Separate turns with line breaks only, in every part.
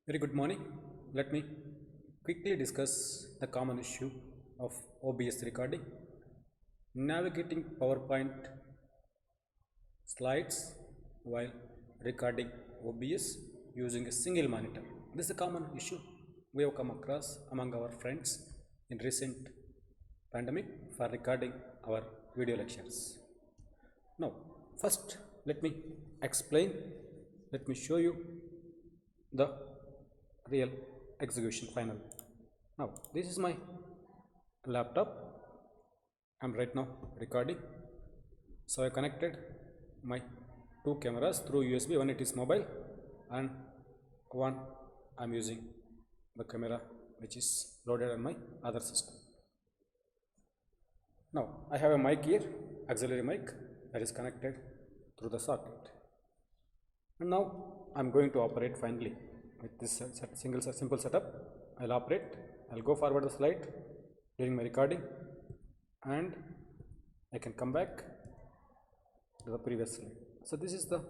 Very good morning. Let me quickly discuss the common issue of OBS recording. Navigating PowerPoint slides while recording OBS using a single monitor. This is a common issue we have come across among our friends in recent pandemic for recording our video lectures. Now, first let me explain, let me show you the real execution final. Now this is my laptop. I'm right now recording. So I connected my two cameras through USB. One it is mobile and one I'm using the camera which is loaded on my other system. Now I have a mic here, auxiliary mic that is connected through the socket. And now I'm going to operate finally with this simple setup. I'll operate, I'll go forward the slide during my recording and I can come back to the previous slide. So this is the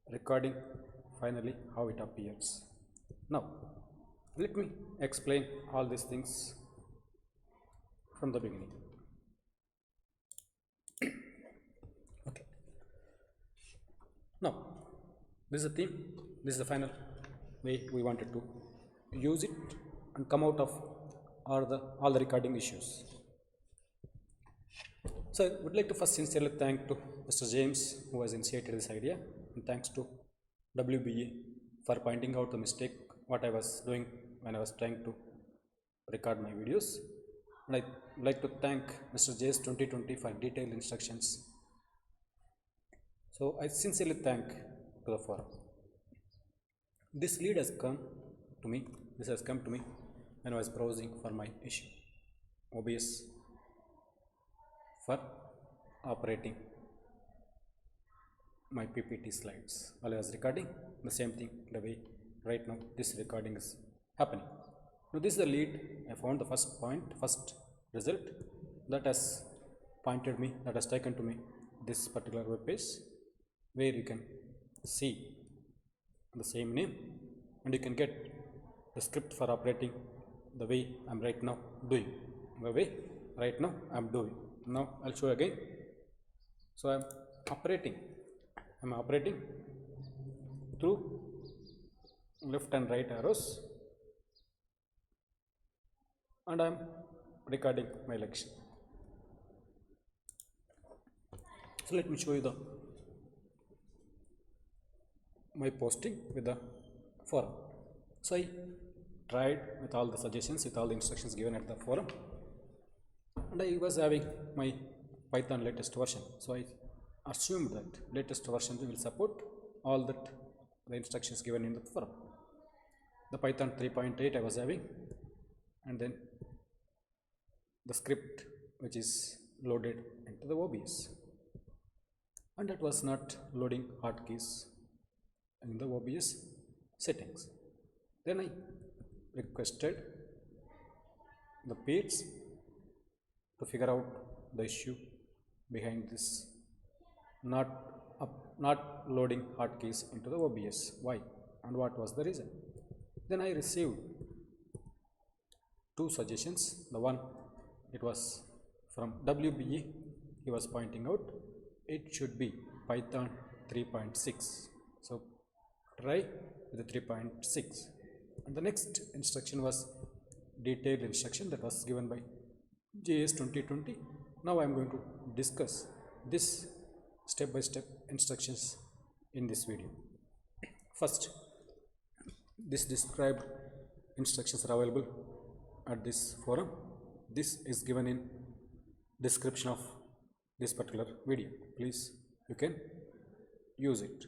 recording finally how it appears. Now let me explain all these things from the beginning. Okay. Now this is the theme, this is the final way we wanted to use it and come out of all the recording issues. So I would like to first sincerely thank to Mr. James who has initiated this idea, and thanks to WBA for pointing out the mistake what I was doing when I was trying to record my videos. And I would like to thank Mr. JS 2020 for detailed instructions. So I sincerely thank to the forum. This lead has come to me, when I was browsing for my issue, OBS for operating my PPT slides while I was recording. The same thing the way right now this recording is happening. Now this is the lead. I found the first result that has pointed me, that has taken to me this particular web page where you can see the same name and you can get the script for operating the way I'm right now doing. Now I'll show again. So I'm operating through left and right arrows and I'm recording my lecture. So let me show you my posting with the forum. So I tried with all the suggestions, with all the instructions given at the forum, and I was having my Python latest version. So I assumed that latest version will support all that the instructions given in the forum. The Python 3.8 I was having, and then the script which is loaded into the OBS, and that was not loading hotkeys in the OBS settings. Then I requested the page to figure out the issue behind this not loading hotkeys into the OBS. Why and what was the reason? Then I received two suggestions. The one, it was from WBE. He was pointing out it should be Python 3.6. So try with the 3.6. And the next instruction was detailed instruction that was given by JS 2020. Now I am going to discuss this step-by-step instructions in this video. First, this described instructions are available at this forum. This is given in description of this particular video. Please, you can use it.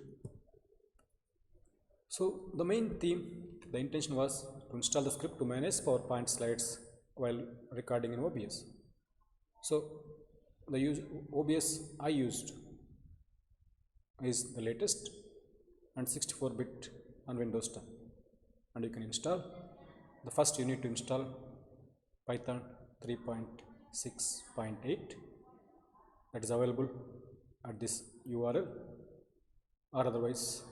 So the main theme, the intention was to install the script to manage PowerPoint slides while recording in OBS. So the OBS I used is the latest and 64-bit on Windows 10, and you can install. The first you need to install Python 3.6.8 that is available at this URL, or otherwise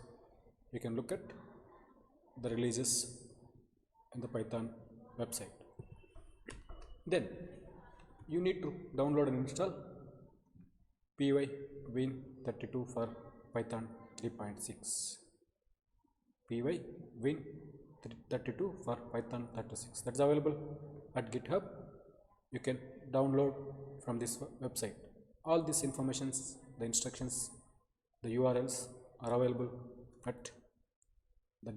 you can look at the releases in the Python website. Then you need to download and install pywin32 for Python 3.6. pywin32 for Python 36. That's available at GitHub. You can download from this website. All these informations, the instructions, the URLs are available at the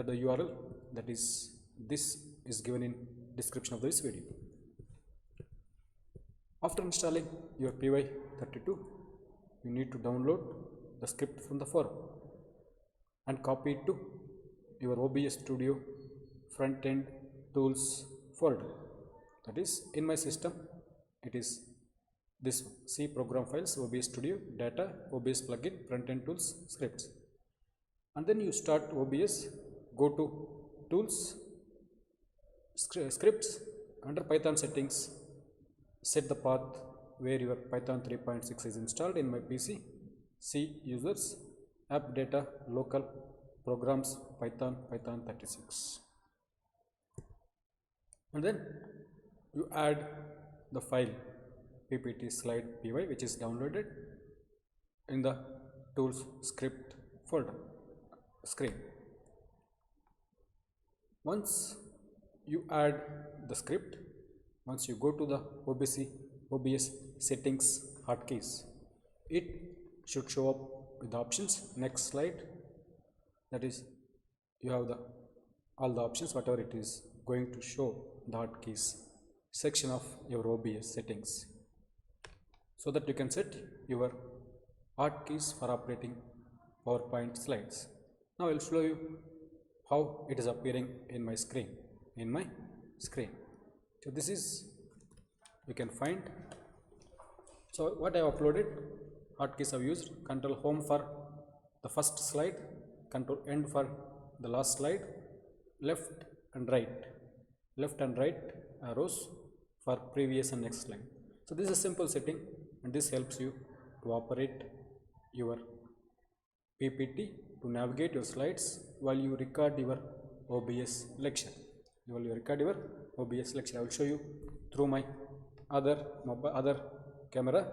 URL that is given in description of this video. After installing your py32, you need to download the script from the forum and copy it to your OBS Studio front-end tools folder. That is, in my system, it is this one, C program files, OBS Studio, data, OBS plugin, front-end tools, scripts. And then you start OBS, go to tools, scripts, under Python settings, set the path where your Python 3.6 is installed in my PC, C users, app data, local, programs, Python 36. And then you add the file ppt slide py which is downloaded in the tools script folder screen. Once you add the script, once you go to the OBS settings hotkeys, it should show up with the options. Next slide, that is, you have all the options, whatever it is going to show the hotkeys section of your OBS settings, so that you can set your hotkeys for operating PowerPoint slides. Now I will show you how it is appearing in my screen. So this is, you can find. So what I have uploaded, hotkeys I've used: Control Home for the first slide, Control End for the last slide, left and right arrows for previous and next slide. So this is a simple setting, and this helps you to operate your PPT, to navigate your slides while you record your OBS lecture. I will show you through my other camera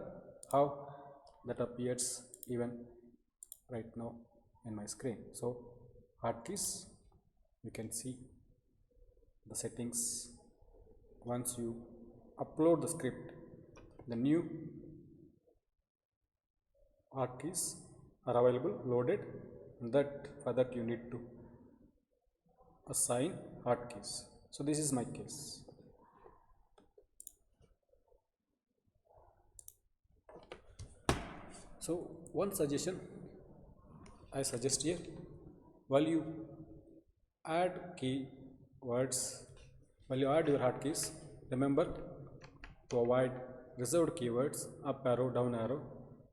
how that appears even right now in my screen. So hotkeys, you can see the settings. Once you upload the script, the new hotkeys are available, loaded, and for that you need to assign hotkeys. So this is my case. So one suggestion I suggest here, while you add keywords, while you add your hotkeys, remember to avoid reserved keywords, up arrow, down arrow,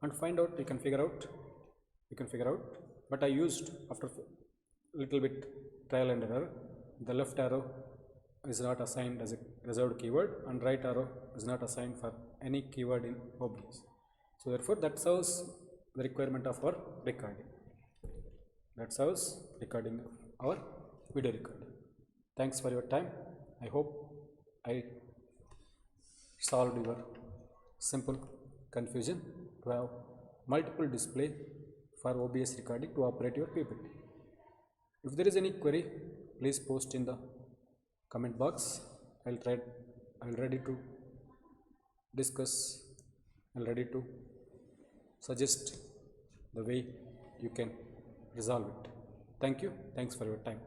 and find out, you can figure out. But I used, after little bit trial and error, the left arrow is not assigned as a reserved keyword, and right arrow is not assigned for any keyword in OBS. So therefore that serves the requirement of our recording. That serves recording our video recording. Thanks for your time. I hope I solved your simple confusion to have multiple display for OBS recording to operate your PPT. If there is any query, please post in the comment box. I'll ready to discuss. I'll ready to suggest the way you can resolve it. Thank you. Thanks for your time.